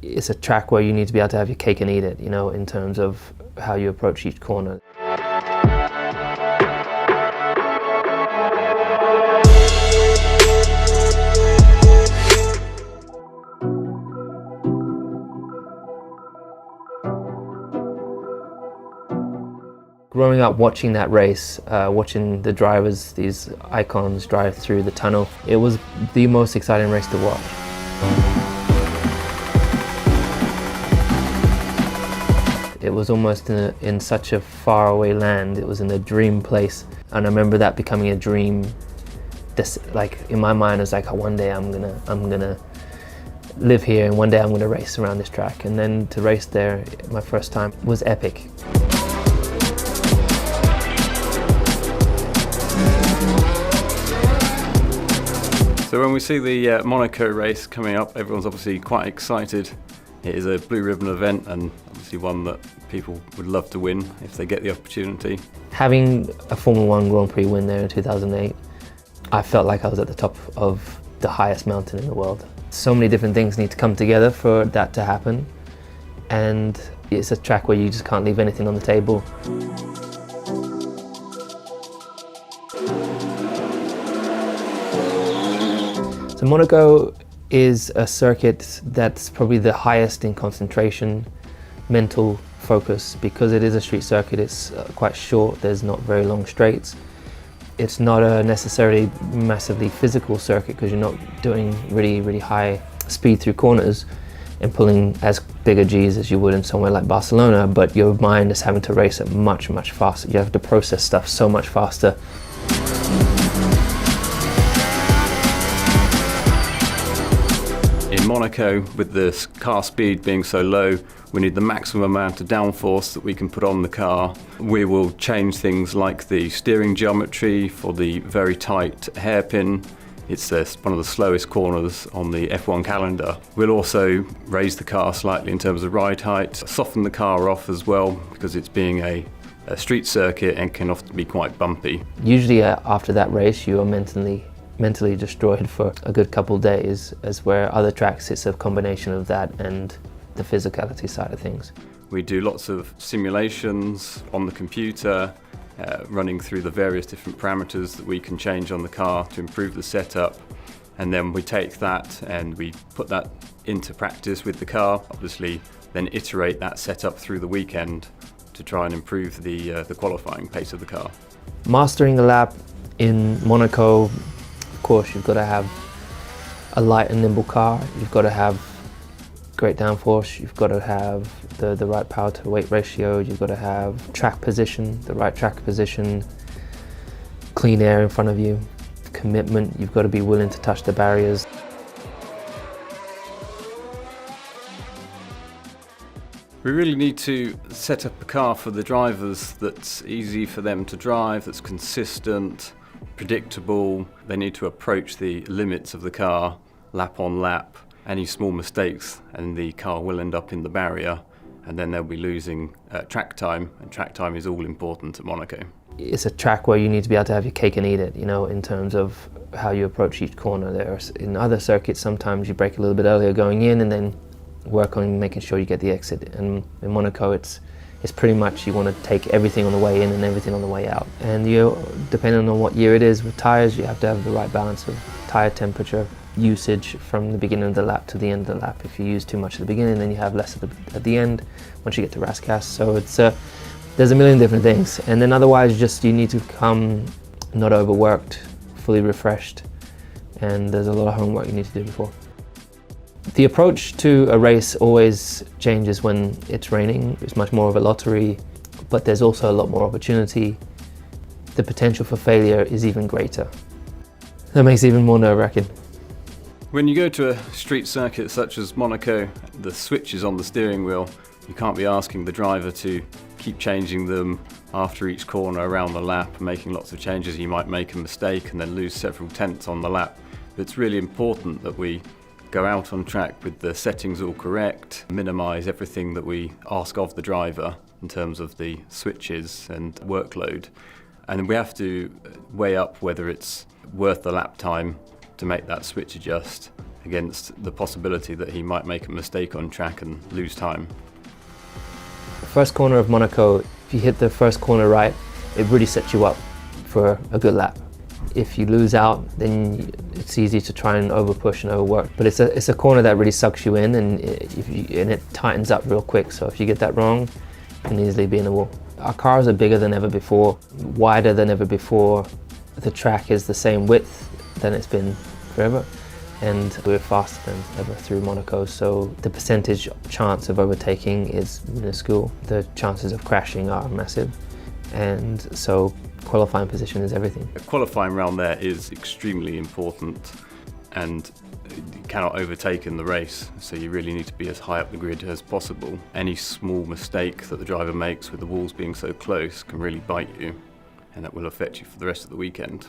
it's a track where you need to be able to have your cake and eat it, in terms of how you approach each corner. Growing up watching that race, watching the drivers, these icons drive through the tunnel, it was the most exciting race to watch. It was almost in such a faraway land. It was in a dream place, and I remember that becoming a dream. Like in my mind, it was like, oh, one day I'm gonna live here, and one day I'm gonna race around this track. And then to race there, my first time, was epic. So when we see the Monaco race coming up, everyone's obviously quite excited. It is a blue ribbon event and obviously one that people would love to win if they get the opportunity. Having a Formula 1 Grand Prix win there in 2008, I felt like I was at the top of the highest mountain in the world. So many different things need to come together for that to happen, and it's a track where you just can't leave anything on the table. So Monaco is a circuit that's probably the highest in concentration, mental focus, because it is a street circuit. It's quite short, there's not very long straights. It's not a necessarily massively physical circuit because you're not doing really high speed through corners and pulling as big a Gs as you would in somewhere like Barcelona, but your mind is having to race at much faster. You have to process stuff so much faster. In Monaco, with the car speed being so low, we need the maximum amount of downforce that we can put on the car. We will change things like the steering geometry for the very tight hairpin. It's one of the slowest corners on the F1 calendar. We'll also raise the car slightly in terms of ride height, soften the car off as well, because it's being a street circuit and can often be quite bumpy. Usually after that race, you are mentally destroyed for a good couple of days, as where other tracks it's a combination of that and the physicality side of things. We do lots of simulations on the computer, running through the various different parameters that we can change on the car to improve the setup, and then we take that and we put that into practice with the car, obviously then iterate that setup through the weekend to try and improve the qualifying pace of the car. Mastering the lap in Monaco, of course, you've got to have a light and nimble car, you've got to have great downforce, you've got to have the right power to weight ratio, you've got to have track position, the right track position, clean air in front of you, commitment, you've got to be willing to touch the barriers. We really need to set up a car for the drivers that's easy for them to drive, that's consistent, predictable. They need to approach the limits of the car, lap on lap. Any small mistakes and the car will end up in the barrier, and then they'll be losing track time, and track time is all important at Monaco. It's a track where you need to be able to have your cake and eat it, in terms of how you approach each corner. In other circuits, sometimes you brake a little bit earlier going in and then work on making sure you get the exit. And in Monaco, it's pretty much you want to take everything on the way in and everything on the way out. And depending on what year it is with tires, you have to have the right balance of tire temperature, usage from the beginning of the lap to the end of the lap. If you use too much at the beginning, then you have less at the end once you get to Rascasse. So there's a million different things. And then otherwise, just you need to come not overworked, fully refreshed, and there's a lot of homework you need to do before. The approach to a race always changes when it's raining. It's much more of a lottery, but there's also a lot more opportunity. The potential for failure is even greater. That makes it even more nerve-wracking. When you go to a street circuit such as Monaco, the switches on the steering wheel, you can't be asking the driver to keep changing them after each corner around the lap, making lots of changes. You might make a mistake and then lose several tenths on the lap. But it's really important that we go out on track with the settings all correct, minimise everything that we ask of the driver in terms of the switches and workload. And we have to weigh up whether it's worth the lap time to make that switch adjust against the possibility that he might make a mistake on track and lose time. The first corner of Monaco, if you hit the first corner right, it really sets you up for a good lap. If you lose out, then it's easy to try and over-push and overwork. But it's a corner that really sucks you in, and it tightens up real quick. So if you get that wrong, you can easily be in the wall. Our cars are bigger than ever before, wider than ever before. The track is the same width than it's been forever, and we're faster than ever through Monaco. So the percentage chance of overtaking is minuscule. The chances of crashing are massive, and so qualifying position is everything. A qualifying round there is extremely important, and you cannot overtake in the race, so you really need to be as high up the grid as possible. Any small mistake that the driver makes with the walls being so close can really bite you, and that will affect you for the rest of the weekend.